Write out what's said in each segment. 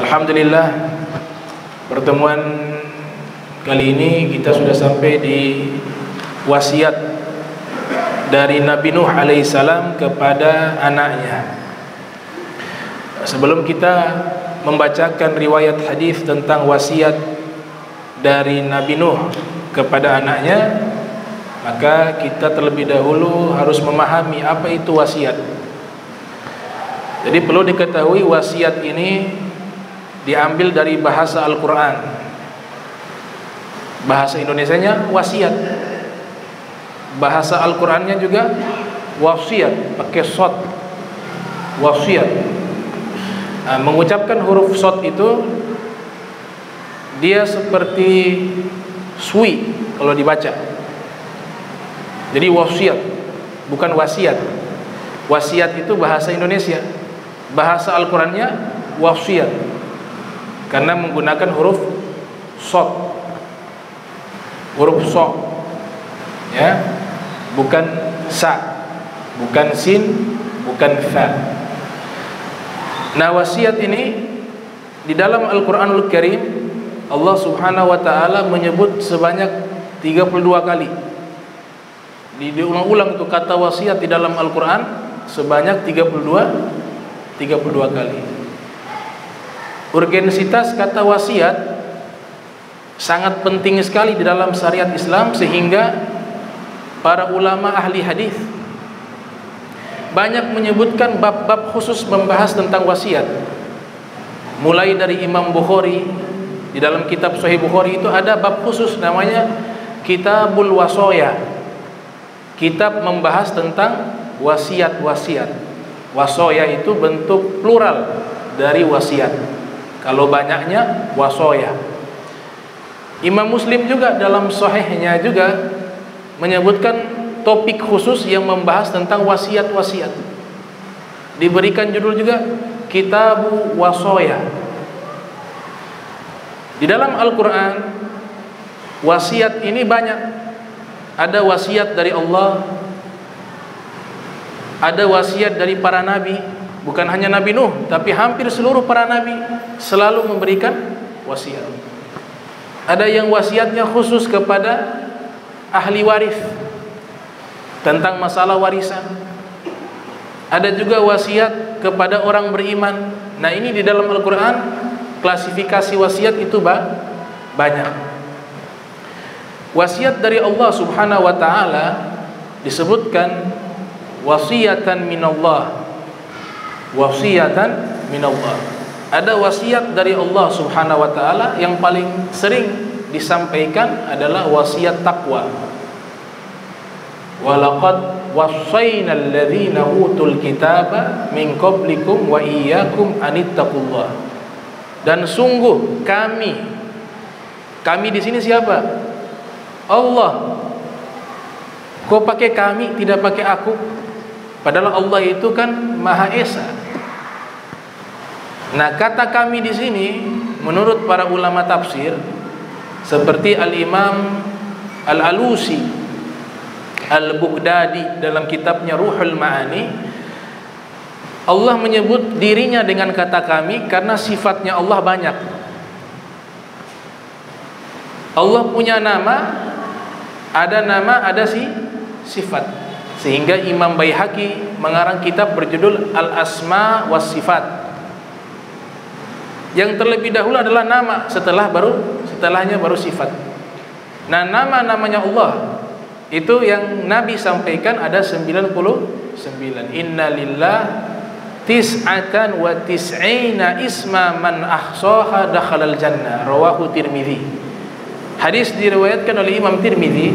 Alhamdulillah, pertemuan kali ini kita sudah sampai di wasiat dari Nabi Nuh alaihissalam kepada anaknya. Sebelum kita membacakan riwayat hadis tentang wasiat dari Nabi Nuh kepada anaknya, maka kita terlebih dahulu harus memahami apa itu wasiat. Jadi perlu diketahui wasiat ini diambil dari bahasa Al-Quran. Bahasa Indonesianya wasiat, bahasa Al-Qurannya juga wasiat, pakai sod, wasiat. Nah, mengucapkan huruf sod itu dia seperti sui kalau dibaca. Jadi wasiat, bukan wasiat. Wasiat itu bahasa Indonesia, bahasa Al-Qurannya wasiat, karena menggunakan huruf sod, huruf so, ya, bukan sa, bukan sin, bukan fa. Nah, wasiat ini di dalam Al-Quranul Karim Allah Subhanahu wa ta'ala menyebut sebanyak 32 kali. Diulang-ulang itu kata wasiat di dalam Al-Quran sebanyak 32 kali. Urgensitas kata wasiat sangat penting sekali di dalam syariat Islam, sehingga para ulama ahli hadis banyak menyebutkan bab-bab khusus membahas tentang wasiat. Mulai dari Imam Bukhari, di dalam kitab Sahih Bukhari itu ada bab khusus namanya Kitabul Wasoya, kitab membahas tentang wasiat-wasiat. Wasoya itu bentuk plural dari wasiat, kalau banyaknya wasoya. Imam Muslim juga dalam sahihnya juga menyebutkan topik khusus yang membahas tentang wasiat-wasiat. Diberikan judul juga Kitabu Wasoya. Di dalam Al-Quran wasiat ini banyak. Ada wasiat dari Allah, ada wasiat dari para nabi. Bukan hanya Nabi Nuh, tapi hampir seluruh para nabi selalu memberikan wasiat. Ada yang wasiatnya khusus kepada ahli waris tentang masalah warisan. Ada juga wasiat kepada orang beriman. Nah, ini di dalam Al-Quran klasifikasi wasiat itu banyak. Wasiat dari Allah Subhanahu wa ta'ala disebutkan wasiatan minallah, wasiatan minallah. Ada wasiat dari Allah Subhanahu wa ta'ala yang paling sering disampaikan adalah wasiat takwa. Walaqad wasainal ladzina utul kitaba min qablikum wa iyyakum anittaqullah. Dan sungguh kami di sini siapa? Allah. Kok pakai kami, tidak pakai aku? Padahal Allah itu kan Maha Esa. Nah, kata kami di sini menurut para ulama tafsir seperti Al-Imam Al-Alusi Al-Baghdadi dalam kitabnya Ruhul Ma'ani, Allah menyebut dirinya dengan kata kami karena sifatnya Allah banyak. Allah punya nama, ada sifat. Sehingga Imam Baihaqi mengarang kitab berjudul Al-Asma was Sifat. Yang terlebih dahulu adalah nama, setelahnya baru sifat. Nah, nama-namanya Allah itu yang Nabi sampaikan ada 99. Inna lillah tis'atan wa tis'ina isma man ahsaha dakhalal jannah, rawahu Tirmidzi. Hadis diriwayatkan oleh Imam Tirmidzi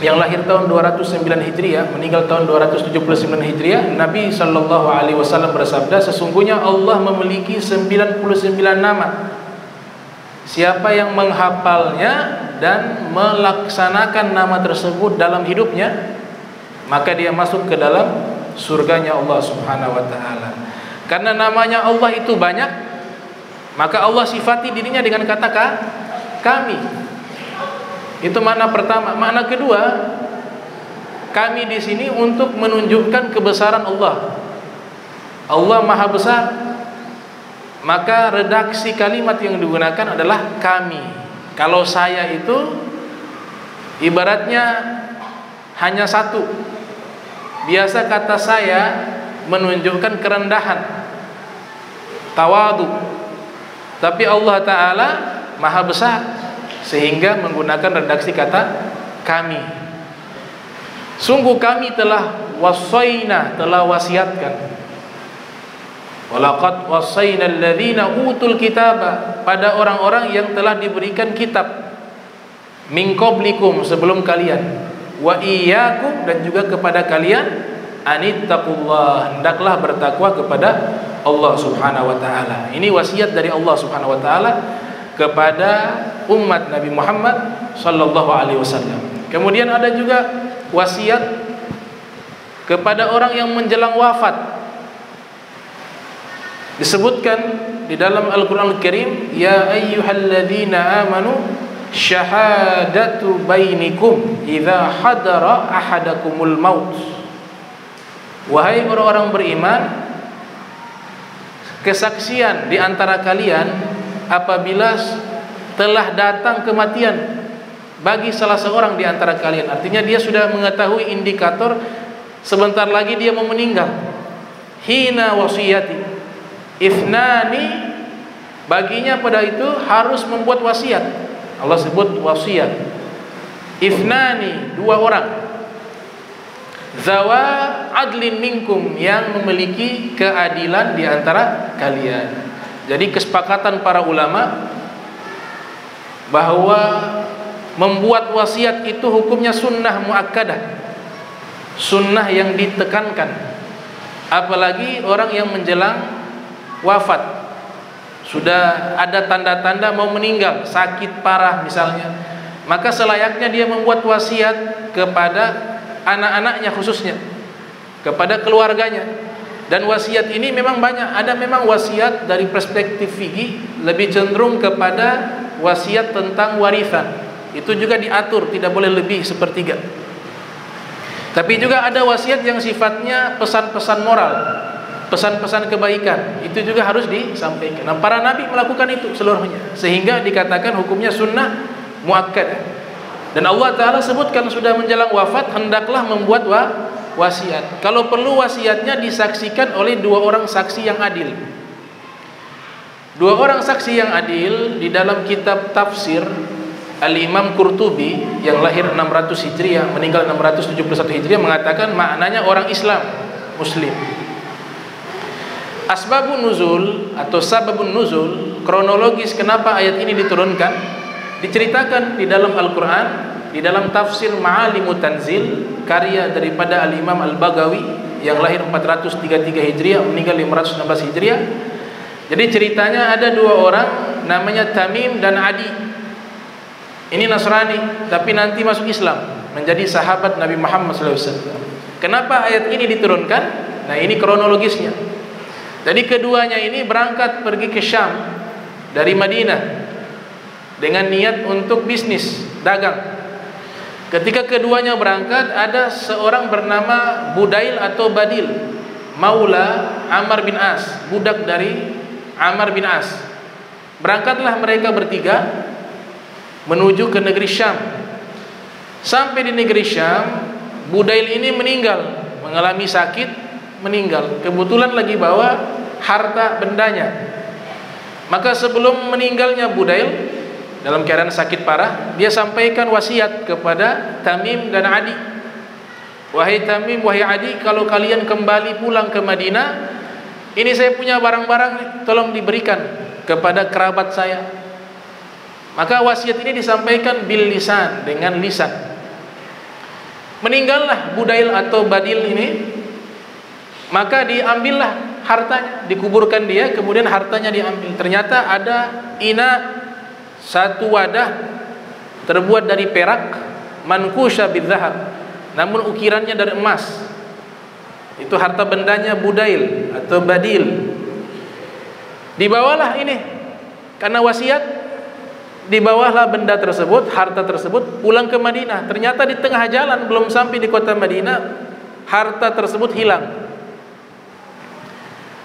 yang lahir tahun 209 Hijriah, meninggal tahun 279 Hijriah. Nabi sallallahu alaihi wasallam bersabda, sesungguhnya Allah memiliki 99 nama. Siapa yang menghafalnya dan melaksanakan nama tersebut dalam hidupnya, maka dia masuk ke dalam surganya Allah Subhanahu wa ta'ala. Karena namanya Allah itu banyak, maka Allah sifati dirinya dengan kata kami. Itu makna pertama. Makna kedua, kami di sini untuk menunjukkan kebesaran Allah. Allah Maha Besar. Maka redaksi kalimat yang digunakan adalah kami. Kalau saya itu ibaratnya hanya satu. Biasa kata saya menunjukkan kerendahan, tawadu. Tapi Allah Ta'ala Maha Besar, sehingga menggunakan redaksi kata kami. Sungguh kami telah wasaina, telah wasiatkan. Walaqad wasaina alladzina utul kitaba, pada orang-orang yang telah diberikan kitab, min qablikum, sebelum kalian, wa iyyakum, dan juga kepada kalian, anittaqullah, hendaklah bertakwa kepada Allah Subhanahu wa taala. Ini wasiat dari Allah Subhanahu wa taala kepada umat Nabi Muhammad sallallahu alaihi wasallam. Kemudian ada juga wasiat kepada orang yang menjelang wafat. Disebutkan di dalam Al-Qur'an Al-Karim, ya ayyuhalladzina amanu syahadatu bainikum idza hadara ahadakumul maut. Wahai orang-orang beriman, kesaksian di antara kalian apabila telah datang kematian bagi salah seorang di antara kalian. Artinya dia sudah mengetahui indikator sebentar lagi dia mau meninggal. Hina wasiyati ifnani, baginya pada itu harus membuat wasiat. Allah sebut wasiat. Ifnani, dua orang. Zawa adlin minkum, yang memiliki keadilan di antara kalian. Jadi kesepakatan para ulama bahwa membuat wasiat itu hukumnya sunnah muakkadah, sunnah yang ditekankan. Apalagi orang yang menjelang wafat, sudah ada tanda-tanda mau meninggal, sakit parah misalnya, maka selayaknya dia membuat wasiat kepada anak-anaknya, khususnya kepada keluarganya. Dan wasiat ini memang banyak. Ada memang wasiat dari perspektif fikih lebih cenderung kepada wasiat tentang warisan. Itu juga diatur tidak boleh lebih sepertiga. Tapi juga ada wasiat yang sifatnya pesan-pesan moral, pesan-pesan kebaikan. Itu juga harus disampaikan. Nah, para nabi melakukan itu seluruhnya, sehingga dikatakan hukumnya sunnah muakkadah. Dan Allah Ta'ala sebutkan sudah menjelang wafat hendaklah membuat wasiat. Kalau perlu wasiatnya disaksikan oleh dua orang saksi yang adil. Dua orang saksi yang adil di dalam kitab tafsir Al-Imam Qurtubi yang lahir 600 Hijriah, meninggal 671 Hijriah, mengatakan maknanya orang Islam, Muslim. Asbabun nuzul atau sababun nuzul, kronologis kenapa ayat ini diturunkan, diceritakan di dalam Al-Quran, di dalam tafsir Ma'alimut Tanzil, karya daripada Al-Imam Al-Baghawi yang lahir 433 Hijriah, meninggal 516 Hijriah. Jadi ceritanya ada dua orang namanya Tamim dan Adi. Ini Nasrani tapi nanti masuk Islam, menjadi sahabat Nabi Muhammad SAW. Kenapa ayat ini diturunkan? Nah, ini kronologisnya. Jadi keduanya ini berangkat pergi ke Syam dari Madinah dengan niat untuk bisnis, dagang. Ketika keduanya berangkat, ada seorang bernama Budail atau Badil, Maula Ammar bin As, budak dari Ammar bin As. Berangkatlah mereka bertiga menuju ke negeri Syam. Sampai di negeri Syam, Budail ini meninggal, mengalami sakit, meninggal. Kebetulan lagi bawa harta bendanya. Maka sebelum meninggalnya Budail dalam keadaan sakit parah, dia sampaikan wasiat kepada Tamim dan Adi. Wahai Tamim, wahai Adi, kalau kalian kembali pulang ke Madinah, ini saya punya barang-barang, tolong diberikan kepada kerabat saya. Maka wasiat ini disampaikan bil lisan, dengan lisan. Meninggallah Budail atau Badil ini, maka diambillah hartanya, dikuburkan dia, kemudian hartanya diambil. Ternyata ada satu wadah terbuat dari perak, mankusha bidzahab, namun ukirannya dari emas. Itu harta bendanya Budail atau Badil. Dibawalah ini karena wasiat, Dibawahlah benda tersebut, harta tersebut, pulang ke Madinah. Ternyata di tengah jalan, belum sampai di kota Madinah, harta tersebut hilang.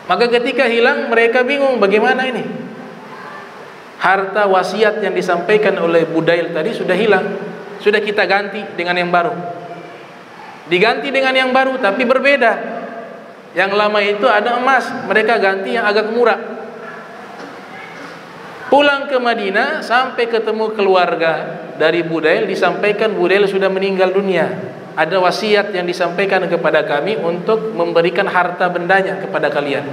Maka ketika hilang, mereka bingung bagaimana ini. Harta wasiat yang disampaikan oleh Budail tadi sudah hilang. Sudah kita ganti dengan yang baru. Diganti dengan yang baru tapi berbeda. Yang lama itu ada emas, mereka ganti yang agak murah. Pulang ke Madinah, sampai ketemu keluarga dari Budail, disampaikan Budail sudah meninggal dunia. Ada wasiat yang disampaikan kepada kami untuk memberikan harta bendanya kepada kalian.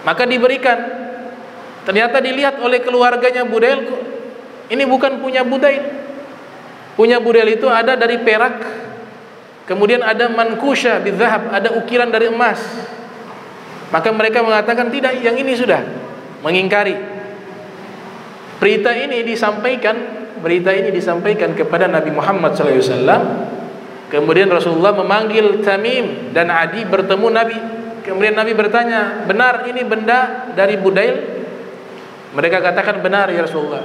Maka diberikan. Ternyata dilihat oleh keluarganya Budail, ini bukan punya Budail. Punya Budail itu ada dari perak, kemudian ada mankusha bidzahab, ada ukiran dari emas. Maka mereka mengatakan tidak, yang ini sudah, mengingkari. Berita ini disampaikan kepada Nabi Muhammad SAW. Kemudian Rasulullah memanggil Tamim dan Adi bertemu Nabi. Kemudian Nabi bertanya, benar ini benda dari Budail? Mereka katakan benar ya Rasulullah.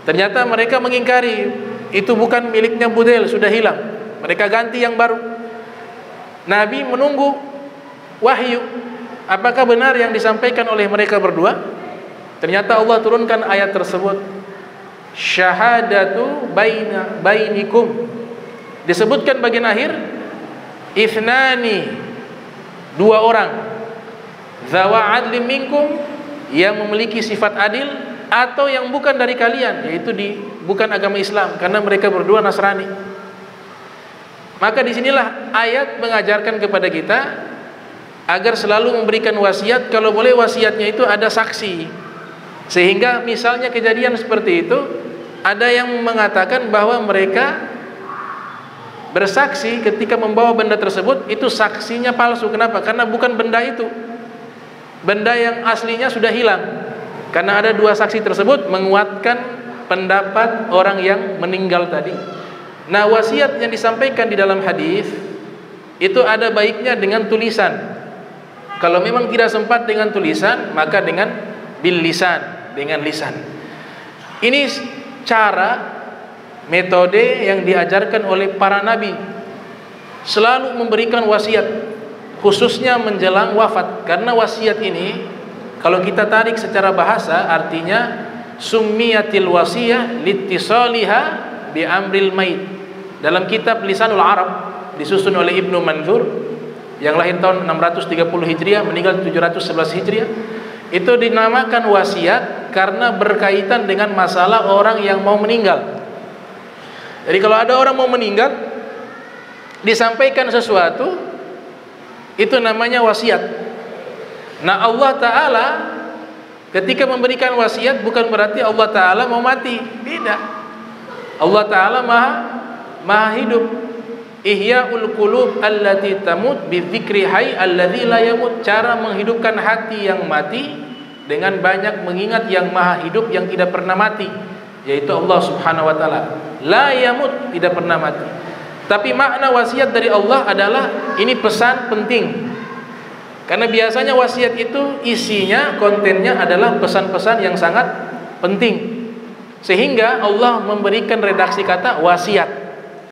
Ternyata mereka mengingkari, itu bukan miliknya Budail, sudah hilang. Mereka ganti yang baru. Nabi menunggu wahyu, apakah benar yang disampaikan oleh mereka berdua? Ternyata Allah turunkan ayat tersebut, syahadatu bainikum. Disebutkan bagian akhir, ithnani, dua orang, zawa adlim minkum, yang memiliki sifat adil atau yang bukan dari kalian, yaitu bukan agama Islam, karena mereka berdua Nasrani. Maka disinilah ayat mengajarkan kepada kita agar selalu memberikan wasiat, kalau boleh wasiatnya itu ada saksi. Sehingga misalnya kejadian seperti itu, ada yang mengatakan bahwa mereka bersaksi ketika membawa benda tersebut, itu saksinya palsu. Kenapa? Karena bukan benda itu. Benda yang aslinya sudah hilang. Karena ada dua saksi tersebut menguatkan pendapat orang yang meninggal tadi. Nah, wasiat yang disampaikan di dalam hadis itu ada baiknya dengan tulisan. Kalau memang tidak sempat dengan tulisan, maka dengan bil lisan, dengan lisan. Ini cara, metode yang diajarkan oleh para nabi, selalu memberikan wasiat, khususnya menjelang wafat. Karena wasiat ini kalau kita tarik secara bahasa, artinya summiyatil wasiyah litisaliha bi amril mait. Dalam kitab Lisanul Arab disusun oleh Ibnu Manzur yang lahir tahun 630 Hijriah, meninggal 711 Hijriah, itu dinamakan wasiat karena berkaitan dengan masalah orang yang mau meninggal. Jadi kalau ada orang mau meninggal, disampaikan sesuatu, itu namanya wasiat. Nah, Allah Ta'ala ketika memberikan wasiat bukan berarti Allah Ta'ala mau mati. Tidak. Allah Ta'ala maha hidup. Ihya'ul qulub allati tamut bidzikri hayy alladzi la yamut. Cara menghidupkan hati yang mati dengan banyak mengingat yang maha hidup yang tidak pernah mati, yaitu Allah Subhanahu wa taala. La yamut, tidak pernah mati. Tapi makna wasiat dari Allah adalah ini pesan penting. Karena biasanya wasiat itu isinya, kontennya adalah pesan-pesan yang sangat penting. Sehingga Allah memberikan redaksi kata wasiat.